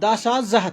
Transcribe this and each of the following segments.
10,200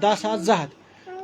10,200।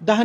10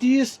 30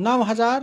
9000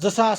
2000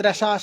3000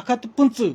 115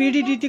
PDD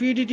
PDD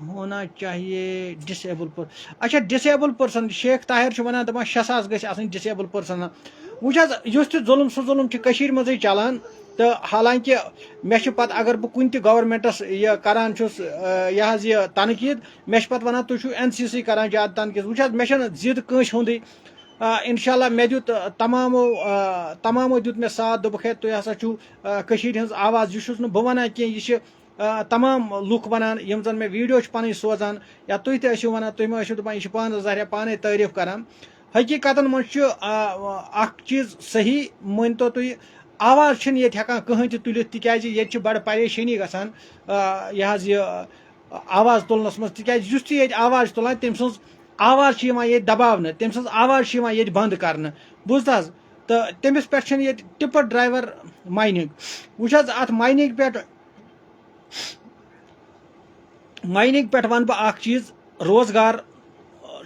ہونا چاہیے disable پر اچھا ڈسیبل پرسن شیخ طاہر ونان دپان 6,000 گژھِ آسٕنۍ ڈسیبل پرسن وٕچھ حظ یُس تہِ ظُلم سُہ ظُلم چھُ کٔشیٖرِ منٛزٕے چلان تہٕ حالانکہِ مےٚ چھُ پتہٕ اگر بہٕ کُنہِ تہِ گورمنٹس یہِ کران چھُس یہِ حظ یہِ تنقیٖد مےٚ چھِ پتہٕ ونان تُہۍ چھِو NCC کران زیادٕ تنقیٖد وٕچھ حظ مےٚ چھَنہٕ ضِد کٲنٛسہِ ہُنٛدٕے اِنشاء اللہ مےٚ دیُت تمامو دیُت مےٚ ساتھ دوٚپُکھ ہے تُہۍ ہسا چھُو کٔشیٖرِ ہٕنٛز آواز یہِ چھُس نہٕ بہٕ ونان کینٛہہ یہِ چھِ تمام لُکھ ونان یِم زن مےٚ ویٖڈیو چھِ پنٕنۍ سوزان یا تُہۍ تہِ ٲسِو ونان تُہۍ مہ ٲسِو دپان یہِ چھِ پانہٕ ظاہریا پانے تعریٖف کران حقیٖقتن منٛز چھُ اکھ چیٖز صحیح مٲنتو تُہۍ آواز چھِنہٕ ییٚتہِ ہٮ۪کان کٕہٕنۍ تہِ تُلِتھ تِکیازِ ییٚتہِ چھِ بڑٕ پریشٲنی گژھان یہِ حظ یہِ آواز تُلنس منٛز تِکیازِ یُس تہِ ییٚتہِ آواز چھُ تُلان تٔمۍ سٕنٛز آواز چھِ یِوان ییٚتہِ دباونہٕ تٔمۍ سٕنٛز آواز چھِ یِوان ییٚتہِ بنٛد کرنہٕ بوٗزتھٕ حظ تہٕ تٔمِس پٮ۪ٹھ چھِنہٕ ییٚتہِ ٹِپر ڈرایور ماینِنٛگ وٕچھ حظ اتھ ماینِنٛگ پٮ۪ٹھ ونہٕ بہٕ اکھ چیٖز روزگار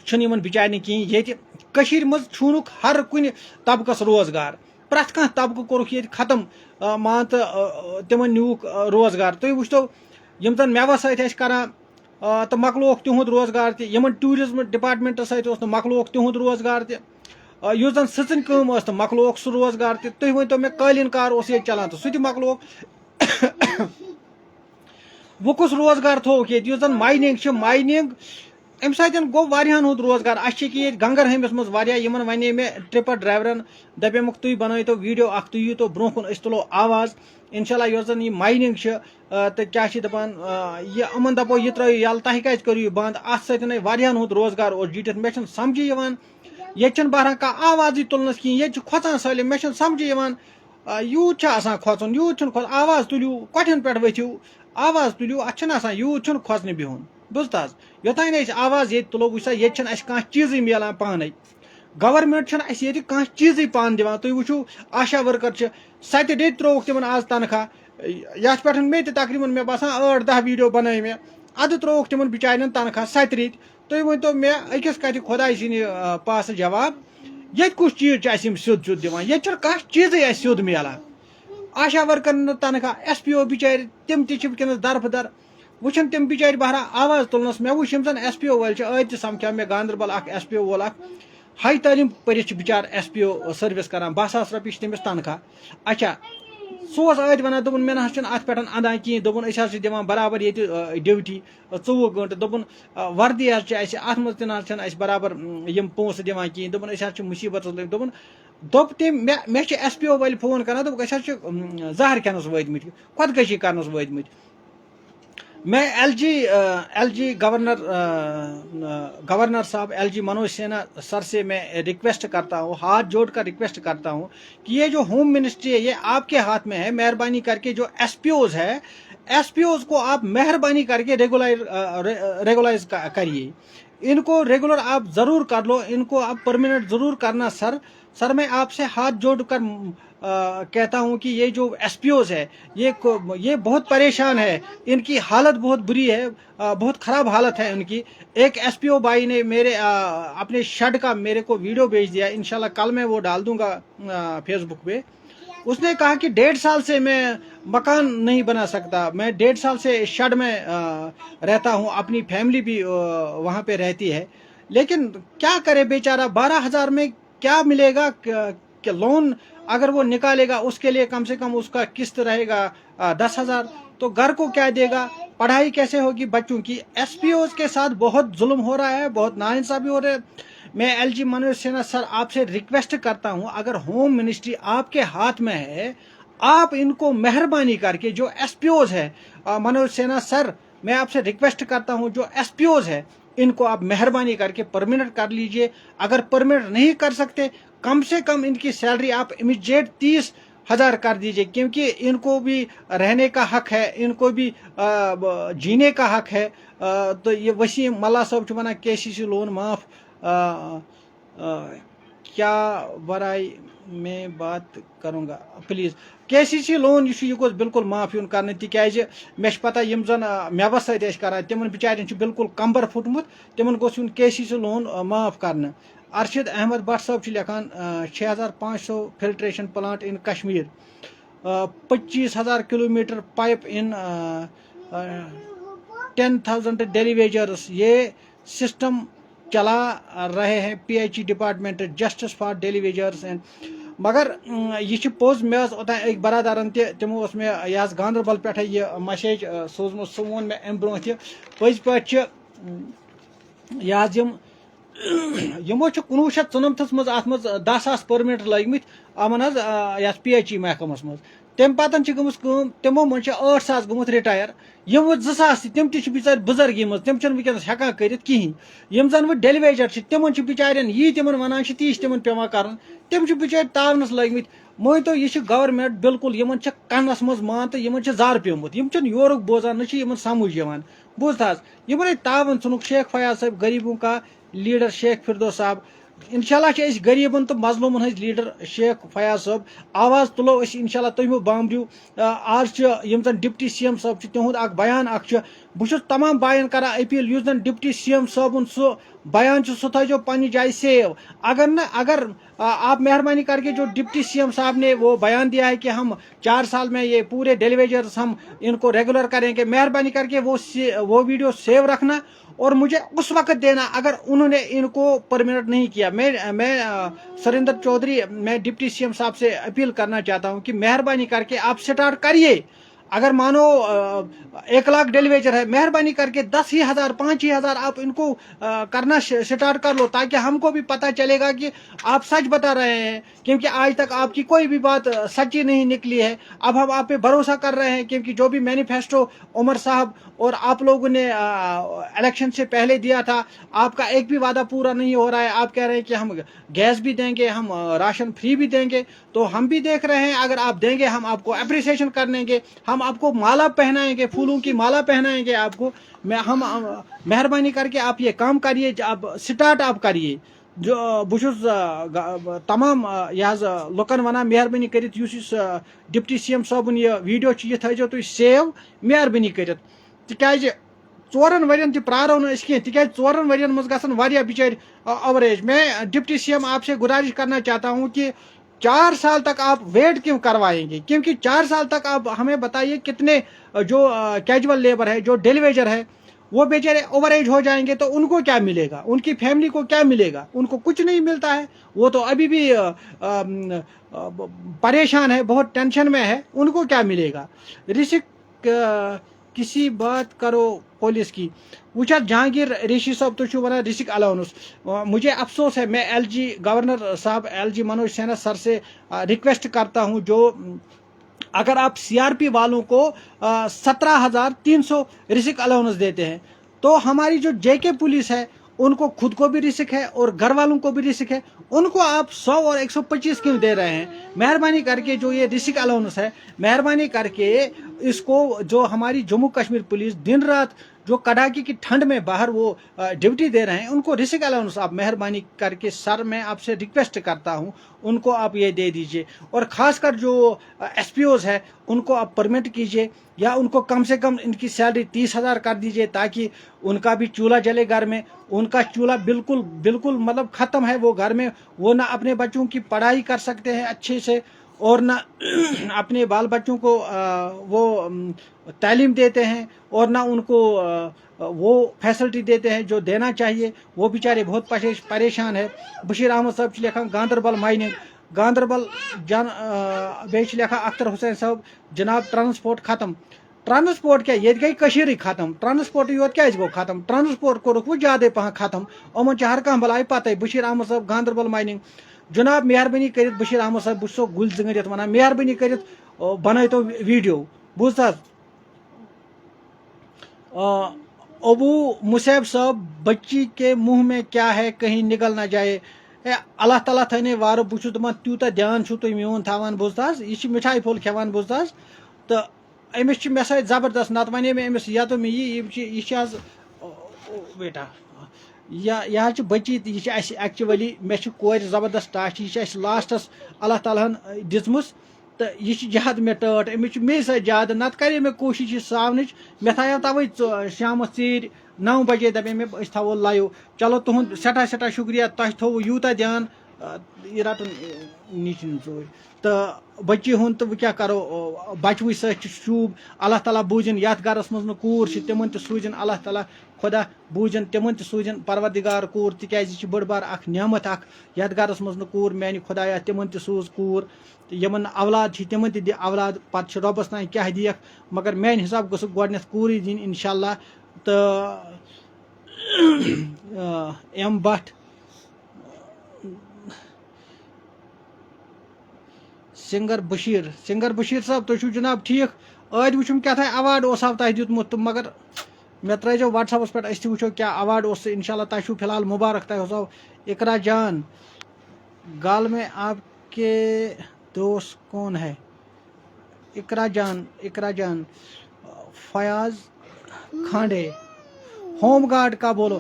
چھُنہٕ یِمن بِچارٮ۪ن کِہیٖنۍ ییٚتہِ کٔشیٖرِ منٛز ژھونُکھ ہر کُنہِ طبقس روزگار پرٛٮ۪تھ کانٛہہ طبقہٕ کوٚرُکھ ییٚتہِ ختم مان تہٕ تِمن نیوٗکھ روزگار تُہۍ وٕچھتو یِم زن مٮ۪وس سۭتۍ ٲسۍ کران تہٕ مۄکلووُکھ تِہُنٛد روزگار تہِ یِمن ٹوٗرِزم ڈپارٹمنٹس سۭتۍ اوس نہٕ مۄکلووُکھ تِہُنٛد روزگار تہِ یُس زن سٕژنۍ کٲم ٲس تہٕ مۄکلووُکھ سُہ روزگار تہِ تُہۍ ؤنۍتو مےٚ قٲلیٖن کار اوس ییٚتہِ چلان تہٕ سُہ تہِ مۄکلووُکھ وۄنۍ کُس روزگار تھووُکھ ییٚتہِ یُس زن ماینِنٛگ چھِ ماینِنٛگ اَمہِ سۭتۍ گوٚو واریاہن ہُنٛد روزگار اَسہِ چھِ ییٚکیٛاہ ییٚتہِ گنگرہٲمِس منٛز واریاہ یِمن ونے مےٚ ٹرپر ڈرایورن دپیمکھ تُہۍ بنٲیتو ویٖڈیو اکھ تُہۍ ییٖتو برونٛہہ کُن أسۍ تُلو آواز انشاء اللہ یۄس زن یہِ ماینِنٛگ چھِ تہٕ کیاہ چھِ دپان یہِ یِمن دپو یہِ ترٲیِو یَلہٕ تۄہہِ کیازِ کٔرِو یہِ بنٛد اَتھ سۭتۍ واریاہن ہُنٛد روزگار اوس جِٹِتھ مےٚ چھُنہٕ سمجھی یِوان ییٚتہِ چھُنہٕ بہران کانٛہہ آوازٕے تُلنس کِہیٖنۍ ییٚتہِ چھُ کھۄژان سٲلِم مےٚ چھُنہٕ سمجھی یِوان یوٗت چھُ آسان کھۄژُن یوٗت چھُنہٕ کھۄژُن آواز تُلِو کۄٹھٮ۪ن پٮ۪ٹھ ؤتھِو آواز تُلِو اَتھ چھُنہٕ آسان یوٗت چھُنہٕ کھۄژنہٕ بِہُن بوٗزتھٕ حظ یوٚتانۍ نہٕ أسۍ آواز ییٚتہِ تُلو وٕچھ سا ییٚتہِ چھُنہٕ اَسہِ کانٛہہ چیٖزٕے مِلان پانے گورمنٹ چھُنہٕ اَسہِ ییٚتہِ کانٛہہ چیٖزٕے پانہٕ دِوان تُہۍ وٕچھِو آشا ؤرکر چھِ سَتہِ ریٚتۍ ترٛووُکھ تِمن آز تنخواہ یَتھ پٮ۪ٹھ مےٚ تہِ تقریٖبن مےٚ باسان 8-10 ویٖڈیو بنٲے مےٚ اَدٕ ترٛووُکھ تِمن بِچارٮ۪ن تنخواہ 7 ریٚتۍ تُہۍ ؤنۍتو مےٚ أکِس کَتھِ خۄداے سٕنٛدِ پاسہٕ جواب ییٚتہِ کُس چیٖز چھِ اَسہِ یِم سیوٚد سیوٚد دِوان ییٚتہِ چھُنہٕ کانٛہہ چیٖزٕے اَسہِ سیوٚد مِلان آشا ؤرکرن نہٕ تنخواہ SPO بِچارِ تِم تہِ چھِ وٕنکیٚنس دربٕدر وۄنۍ چھِنہٕ تِم بِچارِ بہران آواز تُلنس مےٚ وٕچھ یِم زن SPO وٲلۍ چھِ ٲدۍ تہِ سمکھیو مےٚ گاندربل اکھ SPO وول اکھ ہاے تعلیٖم پٔرِتھ چھِ بِچار SPO سٔروِس کران 10,000 رۄپیہِ چھِ تٔمِس تنخواہ اچھا سُہ اوس ٲدۍ ونان دوٚپُن مےٚ نہ حظ چھُنہٕ اتھ پٮ۪ٹھ اندان کِہیٖنۍ دوٚپُن أسۍ حظ چھِ دِوان برابر ییٚتہِ ڈیوٹی 24 گٲنٛٹہٕ دوٚپُن وردی حظ چھِ اَسہِ اتھ منٛز تہِ نہ حظ چھِنہٕ اَسہِ برابر یِم پونٛسہٕ دِوان کِہیٖنۍ دوٚپُن أسۍ حظ چھِ مُصیٖبتس لٔگۍ دوٚپ تٔمۍ مےٚ چھِ SPO وٲلۍ فون کران دوٚپُکھ أسۍ حظ چھِ زہر کھٮ۪نس وٲتمٕتۍ خۄدکٔشی کرنس وٲتمٕتۍ میں LG گورنر صاحب LG منوج سنہا سر سے میں ریکویسٹ کرتا ہوں ہاتھ جوڑ کر ریکویسٹ کرتا ہوں کہ یہ جو ہوم منسٹری ہے یہ آپ کے ہاتھ میں ہے مہربانی کر کے جو SPOز ہے SPOز کو آپ مہربانی کر کے ریگولائز کریے ان کو ریگولر آپ ضرور کر لو ان کو آپ پرماننٹ ضرور کرنا سر میں آپ سے ہاتھ جوڑ کر کہتا ہوں کہ یہ جو SPOز ہے یہ بہت پریشان ہے ان کی حالت بہت بری ہے بہت خراب حالت ہے ان کی ایک SPO بھائی نے میرے اپنے شیڈ کا میرے کو ویڈیو بھیج دیا انشاءاللہ کل میں وہ ڈال دوں گا فیس بک پہ اس نے کہا کہ 1.5 سال سے میں مکان نہیں بنا سکتا میں 1.5 سال سے شیڈ میں رہتا ہوں اپنی فیملی بھی وہاں پہ رہتی ہے لیکن کیا کرے بیچارہ 12,000 میں کیا ملے گا کہ لون اگر وہ نکالے گا اس کے لیے کم سے کم اس کا قسط رہے گا 10,000 تو گھر کو کیا دے گا پڑھائی کیسے ہوگی بچوں کی SPOز کے ساتھ بہت ظلم ہو رہا ہے بہت ناانصافی ہو رہا ہے میں LG منوج سنہا سر آپ سے ریکویسٹ کرتا ہوں اگر ہوم منسٹری آپ کے ہاتھ میں ہے آپ ان کو مہربانی کر کے جو SPOز ہے منوج سنہا سر میں آپ سے ریکویسٹ کرتا ہوں جو SPOز ہے ان کو آپ مہربانی کر کے پرمنٹ کر لیجئے اگر پرمنٹ نہیں کر سکتے کم سے کم ان کی سیلری آپ امیجیٹ 30,000 کر دیجئے کیونکہ ان کو بھی رہنے کا حق ہے ان کو بھی جینے کا حق ہے تو یہ وسیم ملا صاحب چھُ وَنان KCC لون معاف کیا برائے میں بات کروں گا پلیز KCC لون یہ گوٚژھ بالکل معاف یُن کرنہٕ تِکیازِ مےٚ چھِ پتہ یِم زن مٮ۪وس سۭتۍ ٲسۍ کران تِمن بِچارٮ۪ن چھُ بالکل کمبر پھُٹمُت تِمن گوٚژھ یُن KCC لون معاف کرنہٕ ارشد احمد بٹ صٲب چھِ لیکھان 6,500 فلٹریشن پلانٹ ان کشمیر 25,000 کلومیٹر پائپ ان 10,000 ڈیلی ویجرس. یہ سسٹم چلا رہے ہیں PH department justice for daily wagers. مگر یہ پوز مے اوتان ایک برادرن تمو مے یہ گاندربل پہ یہ میسیج سوزمت سہ وون مے ام برو تہ پز پہ یہ یمو 1994 مز ات مز 10,000 پرمٹ لگمت امن یس PH محکمس مز. تم پتن گمس تمو من 8,000 گومت رٹائر. یم 2,000 تم بچار بزرگی مز تم ونکس ہیکان کرت کہین. یم زن و ڈیلی ویجر تمن بچارین یہ تمن ونان تی تمن پیوان کرن. تم بچار تاونس لگمت. مانتو یہ گورنمنٹ بالکل یمن کنس مز مان تو یمن زار پیومت. یم یورک بوزان نہ یمن سمجھ یوان. بوزت حظ یمن تاون ژھنک شیخ فیاض صاحب غریبوں کا لیڈر شیخ فردوس صاحب. انشاءاللہ اس غریبن تو مظلومن ہز لیڈر شیخ فیاض صاحب آواز تلو اس انشاءاللہ تمو بامبریو. آج یم زن ڈپٹی CM صاحب تہد اخ بیان اخ بہت تمام بائن کران اپیل اس زن ڈپٹی CM صاحبن سہ بیان سہ تھو پنہ جائے سیو. اگر آپ مہربانی کر کے جو ڈپٹی CM صاحب نے وہ بیان دیا ہے کہ ہم 4 سال میں یہ پورے ڈیلی ویجرس ہم ان کو ریگولر کریں گے, مہربانی کر کے وہ ویڈیو سیو رکھنا اور مجھے اس وقت دینا اگر انہوں نے ان کو پرمنٹ نہیں کیا. میں سریندر چودھری میں ڈپٹی CM صاحب سے اپیل کرنا چاہتا ہوں کہ مہربانی کر کے آپ سٹارٹ کریے. اگر مانو 1 لاکھ ڈیلی ویجر ہے, مہربانی کر کے 10,000 5,000 آپ ان کو کرنا سٹارٹ کر لو تاکہ ہم کو بھی پتہ چلے گا کہ آپ سچ بتا رہے ہیں. کیونکہ آج تک آپ کی کوئی بھی بات سچی نہیں نکلی ہے. اب ہم آپ پہ بھروسہ کر رہے ہیں کیونکہ جو بھی مینیفیسٹو عمر صاحب اور آپ لوگوں نے الیکشن سے پہلے دیا تھا آپ کا ایک بھی وعدہ پورا نہیں ہو رہا ہے. آپ کہہ رہے ہیں کہ ہم گیس بھی دیں گے, ہم راشن فری بھی دیں گے. تو ہم بھی دیکھ رہے ہیں اگر آپ دیں گے ہم آپ کو اپریسیشن کر دیں گے, ہم آپ کو مالا پہنائیں گے, پھولوں کی مالا پہنائیں گے آپ کو. ہم مہربانی کر کے آپ یہ کام کریے, آپ سٹارٹ آپ کریے. جو بہت تمام یہ لکن ونان مہربانی کرت اس ڈپٹی CM صاحبن یہ ویڈیو یہ تھو تھی سیو مہربانی کرت. تکیاز 4 ورین تہ پرارو نس کی تکیاز 4 ورین مز گژھن واریاہ بچار اوریج. میں ڈپٹی CM آپ سے گزارش کرنا چاہتا ہوں کہ 4 سال تک آپ ویٹ کیوں کروائیں گے, کیونکہ 4 سال تک آپ ہمیں بتائیے کتنے جو کیجول لیبر ہے جو ڈیلی ویجر ہے وہ بیچارے اوور ایج ہو جائیں گے تو ان کو کیا ملے گا, ان کی فیملی کو کیا ملے گا. ان کو کچھ نہیں ملتا ہے, وہ تو ابھی بھی پریشان ہے, بہت ٹینشن میں ہے. ان کو کیا ملے گا. رسک کسی بات کرو پولیس کی. وچھا جہانگیر ریشی صاحب تو ونان رسک الاؤنس. مجھے افسوس ہے, میں LG گورنر صاحب LG منوج سنہا سر سے ریکویسٹ کرتا ہوں جو اگر آپ CRP والوں کو 17,300 رسک الاؤنس دیتے ہیں تو ہماری جو JK پولیس ہے ان کو خود کو بھی رسک ہے اور گھر والوں کو بھی رسک ہے, ان کو آپ 100 اور 125 کیوں دے رہے ہیں. مہربانی کر کے جو یہ رسک الاؤنس ہے مہربانی کر کے اس کو جو ہماری جموں کشمیر پولیس دن رات جو کڑاکی کی ٹھنڈ میں باہر وہ ڈیوٹی دے رہے ہیں ان کو رسک الاؤنس آپ مہربانی کر کے سر میں آپ سے ریکویسٹ کرتا ہوں ان کو آپ یہ دے دیجئے. اور خاص کر جو SPOs ہے ان کو آپ پرمٹ کیجئے یا ان کو کم سے کم ان کی سیلری 30,000 کر دیجئے تاکہ ان کا بھی چولہا جلے گھر میں. ان کا چولہا بالکل مطلب ختم ہے وہ گھر میں, وہ نہ اپنے بچوں کی پڑھائی کر سکتے ہیں اچھے سے اور نہ اپنے بال بچوں کو وہ تعلیم دیتے ہیں اور نہ ان کو وہ فیسلٹی دیتے ہیں جو دینا چاہیے. وہ بیچارے بہت پریشان ہے. بشیر احمد صاحب لکھان گاندربل مائننگ گاندربل بیچ لکھان اختر حسین صاحب جناب ٹرانسپورٹ ختم. ٹرانسپورٹ کیا یہ گئی کشیرٕے ختم. ٹرانسپورٹ یوت کیازِ گوٚو ختم. ٹرانسپورٹ کوٚرُکھ وۄنۍ زیادے پہن ختم. یِمن چھِ ہر کانٛہہ بلاے پتہ. بشیر احمد صاحب گاندربل مائننگ جناب مہربانی کرت بشیر احمد صاحب بہٕ چھُسو گُلۍ زٔنگرِتھ ونان مہربانی کرت بنٲیتو ویڈیو. بوٗزتھ حظ. ابو مصعب صاحب بچی کے منہ میں کیا ہے کہیں نکل نہ جائے. اللہ تعالیٰ تھٲینَے وارٕ. بہٕ چھُس دپان تیوٗتاہ دھیان چھُو تُہۍ میون تھاوان. بوٗزتھ حظ. یہِ چھِ مِٹھایہِ پھوٚل کھٮ۪وان. بوٗزتھ حظ. تہٕ أمِس چھِ مےٚ سۭتۍ زبردست. نتہٕ ونے مےٚ أمِس یا تو مےٚ یہِ چھِ حظ بیٹا یہِ حظ چھِ بٔچی تہٕ یہِ چھِ اَسہِ ایکچُؤلی مےٚ چھِ کورِ زبردست ٹاچ. یہِ چھِ اَسہِ لاسٹس اللہ تعالیٰ ہن دِژمٕژ تہٕ یہِ چھِ زیادٕ مےٚ ٹٲٹھ. أمِس چھِ مے سۭتۍ زیادٕ. نتہٕ کرے مےٚ کوٗشِش یہِ ساونٕچ. مےٚ تھایو تَوے شامس ژیٖرۍ 9 بجے دپے مےٚ أسۍ تھاوو لایِو. چلو تُہُنٛد سٮ۪ٹھاہ سٮ۪ٹھاہ شُکریہ. تۄہہِ تھوٚوُ یوٗتاہ دھیان یہ رٹن نیچن ژوٗرۍ تہٕ بچی ہُنٛد تہٕ وۄنۍ کیٛاہ کرو بچوٕے سۭتۍ چھُ شوٗب اللہ تعالیٰ بوٗزِن یتھ گرس منٛز نہٕ کوٗر چھِ تِمن تہِ سوٗزِن اللہ تعالیٰ خۄدا بوٗزِن تِمن تہِ سوٗزِن پروردِگار کوٗر تِکیازِ یہِ چھِ بٔڑ بار اکھ نعمت اکھ یتھ گرس منٛز نہٕ کوٗر میانہِ خۄدایا تِمن تہِ سوٗز کوٗر تہٕ یِمن نہٕ اولاد چھِ تِمن تہِ دِ اولاد پتہٕ چھِ رۄبس تانۍ کیٛاہ دِیکھ مگر میانہِ حساب گٔژھکھ گۄڈٕنیتھ کوٗرٕے دِنۍ انشاء اللہ تہٕ ایم بٹ سنگر بشیر صاحب تُہۍ چھِو جناب ٹھیٖک ٲدۍ وٕچھُم کیٛاہ تھانۍ اواڈ اوسہو تۄہہِ دیُتمُت تہٕ مگر مےٚ ترٲیزیو وٹس ایپس پٮ۪ٹھ أسۍ تہِ وٕچھو کیٛاہ اواڈ اوس سُہ انشاء اللہ تۄہہِ چھُو فِلحال مُبارک تۄہہِ اوسو اقرا جان گال میں آپ کے دوست کون ہے اقرا جان فیاض کھانڈے ہوم گارڈ کا بولو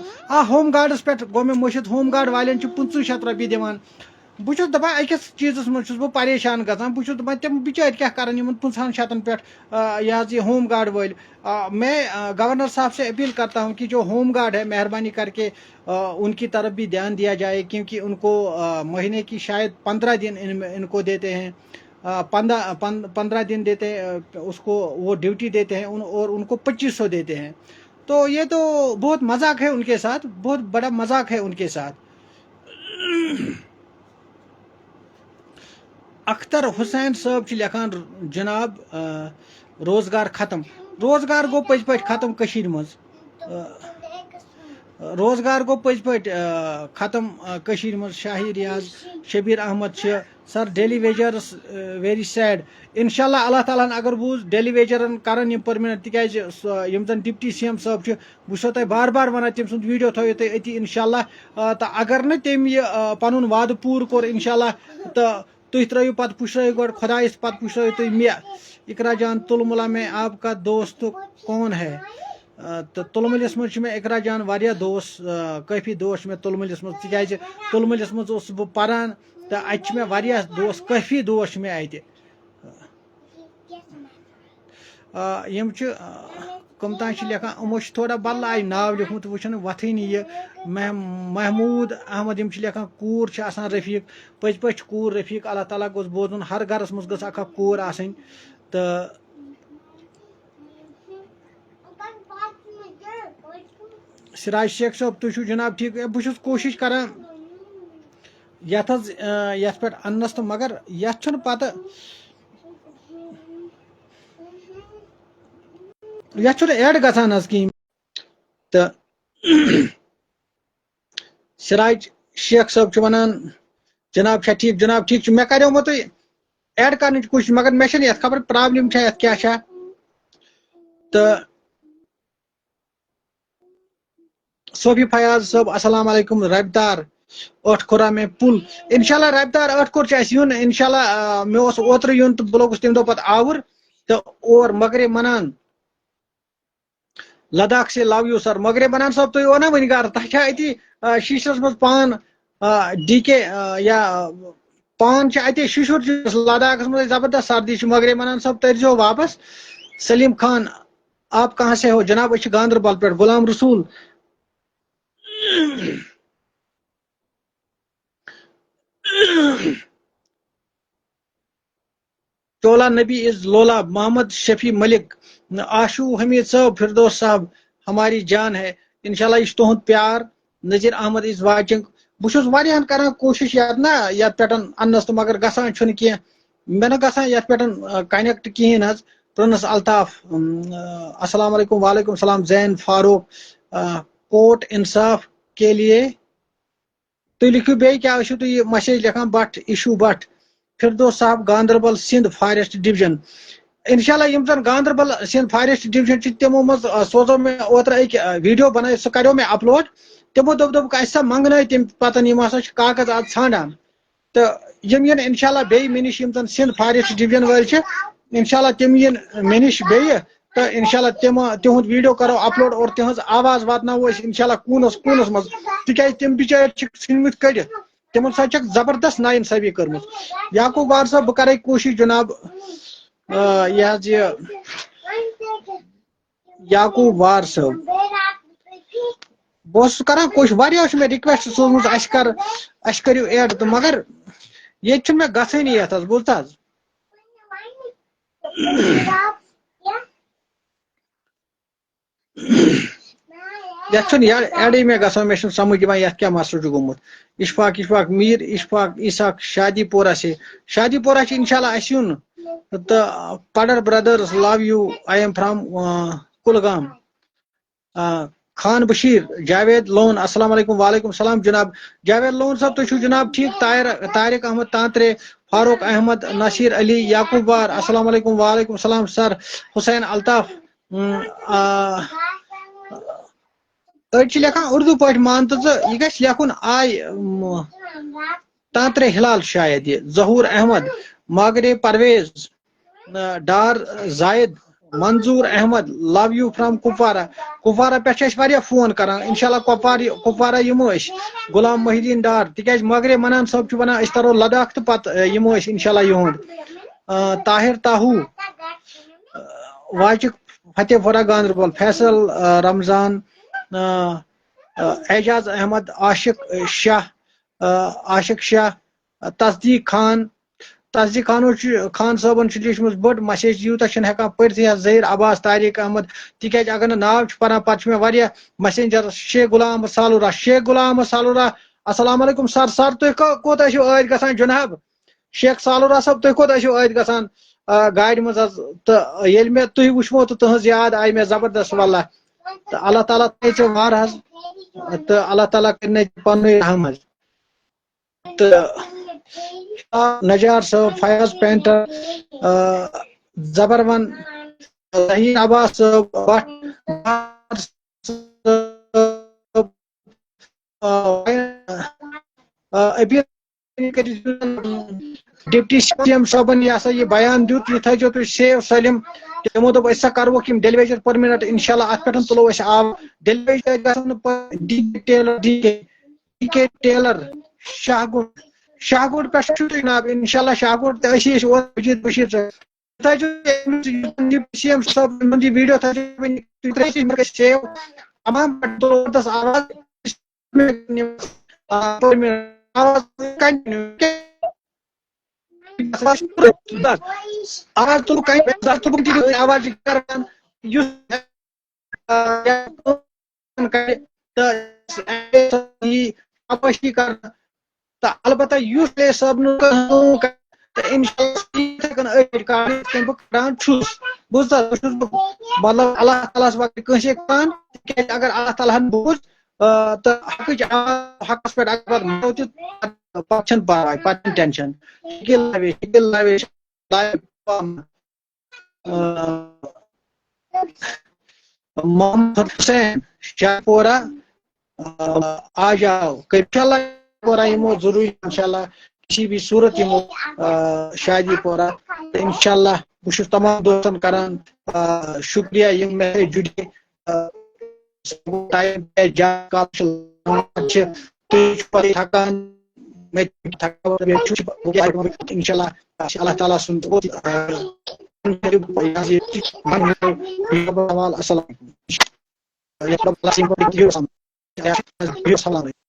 ہوم گارڈس پٮ۪ٹھ گوٚو مےٚ مٔشِد ہوم گارڈ والٮ۪ن چھِ 2500 رۄپیہِ دِوان بہٕ چھُس دپان أکِس چیٖزس منٛز چھُس بہٕ پریشان گژھان بہٕ چھُس دپان تِم بِچٲرۍ کیٛاہ کرن یِمن 500 پٮ۪ٹھ یہ حظ یہ ہوم گارڈ وٲلۍ میں گورنر صاحب سے اپیل کرتا ہوں کہ جو ہوم گارڈ ہے مہربانی کر کے ان کی طرف بھی دھیان دیا جائے کیونکہ ان کو مہینے کی شاید 15 دن ان کو دیتے ہیں 15 دن دیتے ہیں اس کو وہ ڈیوٹی دیتے ہیں اور ان کو 2500 دیتے ہیں تو یہ تو بہت مذاق ہے ان کے ساتھ بہت بڑا مذاق ہے ان کے ساتھ اختر حسین صاحب چھ لکھان جناب روزگار ختم روزگار گو پٔزۍ پٲٹھۍ ختم کٔشیٖرِ منٛز روزگار گو پٔزۍ پٲٹھۍ ختم کٔشیٖرِ منٛز شاہی ریاض شبیر احمد چھ سر ڈیلی ویجرس ویری سیڈ انشاء اللہ اللہ تعالیٰ ہن اگر بوٗز ڈیلی ویجرن کرن یِم پٔرمِننٹ تِکیازِ یِم زن ڈپٹی سی ایم صٲب چھِ بہٕ چھُسو تۄہہِ بار بار ونان تٔمۍ سُنٛد ویٖڈیو تھٲیِو تُہۍ أتی انشاء اللہ تہٕ اگر نہٕ تٔمۍ یہِ پنُن وعدٕ پوٗرٕ کوٚر انشاء اللہ تہٕ تُہۍ ترٲیِو پتہٕ پُشرٲیِو گۄڈٕ خۄدایس پتہٕ پُشرٲیِو تُہۍ مےٚ اقرا جان تُلمُلا میں آپ کا دوست کون ہے تہٕ تُلمُلِس منٛز چھِ مےٚ اقرا جان واریاہ دوس کٲفی دوس چھِ مےٚ تُلمُلِس منٛز تِکیازِ تُلمُلِس منٛز اوسُس بہٕ پران تہٕ اَتہِ چھِ مےٚ واریاہ دوس کٲفی دوس چھِ مےٚ اَتہِ یِم چھِ کٕم تام چھِ لیکھان یِمو چھِ تھوڑا بدل آیہِ ناو لیوکھمُت وٕ چھُنہٕ وۄتھٲنی یہِ محموٗد احمد یِم چھِ لیکھان کوٗر چھِ آسان رفیٖق پٔزۍ پٲٹھۍ چھِ کوٗر رفیٖق اللہ تعالیٰ گوٚژھ بوزُن ہر گرس منٛز گٔژھ اکھ کوٗر آسٕنۍ تہٕ سراج شیخ صٲب تُہۍ چھِو جناب ٹھیٖک بہٕ چھُس کوٗشِش کران یتھ حظ یتھ پٮ۪ٹھ اننس تہٕ مگر یتھ چھُنہٕ پتہٕ یتھ چھُنہٕ ایڈ گژھان حظ کِہیٖنۍ تہٕ سراج شیخ صٲب چھُ ونان جناب چھا ٹھیٖک چھُ مےٚ کریومو تۄہہِ ایڈ کرنٕچ کوٗشِش مگر مےٚ چھنہٕ یتھ خبر پرابلم چھا یتھ کیٛاہ چھا تہٕ صوفی فیاض صٲب السلام علیکم ربدار ٲٹھ کھورا میں پُل انشاء اللہ ربدار ٲٹھ کھور چھُ اَسہِ یُن انشاء اللہ مےٚ اوس اوترٕ یُن تہٕ بہٕ لوٚگُس تمہِ دۄہ پتہٕ آوُر تہٕ اور مغرے منان لداخ سے لو یو سر مغرے منان صٲب تُہۍ یِیِو نا وٕنہِ گرٕ تۄہہِ چھا اَتہِ شیٖشرس منٛز پان ڈی کے یا پان چھِ اَتہِ شِشُر چھُ لداخس منٛز زبردست سردی چھِ مغرے منان صٲب تٔرزیو واپس سلیم خان آپ کہاں سے ہو جناب أسۍ چھِ گاندربل پٮ۪ٹھ غلام رسول چولا نبی از لولا محمد شفیع ملک آشو حمید صاحب فردوس صاحب ہماری جان ہے انشاءاللہ یہ تہد پیار نذیر احمد از واچنگ بہٕ چھُس واریاہن کران کوٗشِش یتھ پٮ۪ٹھ اننس تہٕ مگر گژھان چھُنہٕ کینٛہہ مےٚ نہٕ گژھان یتھ پٮ۪ٹھ کنیکٹ کہیٖنۍ حظ پرنس الطاف السلام علیکم وعلیکم السلام زین فاروق کوٹ انصاف کے لیے تُہۍ لیکھِو بیٚیہِ کیٛاہ ٲسِو تُہۍ یہِ مسیج لیکھان بٹ ایشوٗ بٹ فردوس صاحب گاندربل سندھ فاریسٹ ڈوجن انشاءاللہ یم زن گاندربل سندھ فاریسٹ ڈوجن چھِ تِمو منٛز سوزو مےٚ اوترٕ أکۍ ویٖڈیو بنٲیِتھ سُہ کریو مےٚ اپلوڈ تِمو دوٚپُکھ اَسہِ سا منٛگنٲے تِم پتن یِم ہسا چھِ کاغذ آز ژھانڈان تہٕ یِم یِن انشاءاللہ بیٚیہِ مےٚ نِش یِم زن سندھ فاریسٹ ڈوجن وٲلۍ چھِ انشاءاللہ تِم یِن مےٚ نِش بیٚیہِ تہٕ انشاءاللہ تِہُنٛد ویٖڈیو کرو اپلوڈ اور تِہنٛز آواز واتناوو أسۍ انشاءاللہ کوٗنس کوٗنس منٛز تِکیازِ تِم بِچٲرۍ چھِ ژھٕنۍمٕتۍ کٔڑِتھ تِمن سۭتۍ چھکھ زبردست نا انصٲفی کٔرمٕژ یعقوب وار صٲب بہٕ کرے کوٗشِش جناب یہِ حظ یہِ یعقوب وار صٲب بہت کران کوشش واریاہ میں ریکویسٹ سوزمت اس کریو ایڈ تو مگر یہ میں گھنی یت بوزت یت ایڈے میں گھان میں سمجھ دان یت کیا مسئلہ گومت اشفاق میر اشفاق اسحاق شادی پورہ سے شادی پورہ انشاءاللہ اس یون تو پڈر brothers love you I am from Kulgam Khan Bashir Javed Lone السلام علیکم وعلیکم السلام جناب جاوید لون صاحب تھی جناب ٹھیک طارق احمد تانترے فاروق احمد نصیر علی یعقوب بار السلام علیکم وعلیکم السلام سر حسین الطاف اڑ لکھان اردو پہ مان تو یہ گھس لکھن آئی تانترے ہلال شاید یہ ظہور Ahmad Magray Parvez Dar Zahid Manzoor Ahmad love you from Kupwara پہ فون کران انشاءاللہ کپوارہ یمو غلام محی الدین ڈار تکیاز ماگرے منان صاحب ونان اس ترو لداخ تو پتہ یمو انشاءاللہ یہند طاہر تاہو واجک فتح پورہ گاندربل فیصل رمضان اعجاز احمد عاشق شاہ تصدیق خان صٲبن لیچمٕژ بٔڑ مسیج یوٗتاہ چھِنہٕ ہٮ۪کان پٔرتھٕے حظ ظہیٖر عباس طاریق احمد تِکیازِ اگر نہٕ ناو چھُ پران پتہٕ چھُ مےٚ واریاہ مسینجر شیخ غلام احمد سالورہ السلام علیکم سر تُہۍ کوٚت ٲسِو ٲدۍ گژھان جناب شیخ سالورہ صٲب تُہۍ کوٚت ٲسِو ٲدۍ گژھان گاڑِ منٛز حظ تہٕ ییٚلہِ مےٚ تُہۍ وٕچھمو تہٕ تُہنٛز یاد آیہِ مےٚ زبردست واللہ تہٕ اللہ تعالیٰ تھٲے ژےٚ وار حظ تہٕ اللہ تعالیٰ کٔرنَے پنٛنُے رحم حظ تہٕ نجار صاحب فیاض پینٹر زبرون ظہیٖر عباس ڈپٹی سی ایم صٲبن یہ ہسا یہ بیان دیت یہ تھو تھی سیو سٲلِم تمو دوٚپ أسۍ ہسا کروکھ یم ڈیلیویجر پر منٹ انشاءاللہ ات پٮ۪ٹھ تُلو أسۍ آو ڈیلیویجر گژھن ڈی کے ٹیلر شاہ گوڑ پہ جناب انشاءاللہ شاہ گوڑ تھی مجید بشیر سی ایم صاحب ویڈیو سیو تمام آواز آواز تل آواز کران اپاشی کر البتہ اس صاحب بوزت مطلب اللہ تعالیٰ وقت کنسے کران اگر اللہ تعالیٰ بوز تو حقس پہ اگر مو تہ پرواے پتہ ٹینشن محمد حسین شاہ پورہ آ جاؤ انشاءاللہ پورہ یمو ضروری انشاءاللہ کسی بھی صورت یمو شادی پورہ انشاءاللہ بہت تمام دوستن کران شکریہ یم مے جڑے تھکان انشاءاللہ اللہ تعالیٰ سن السلام علیکم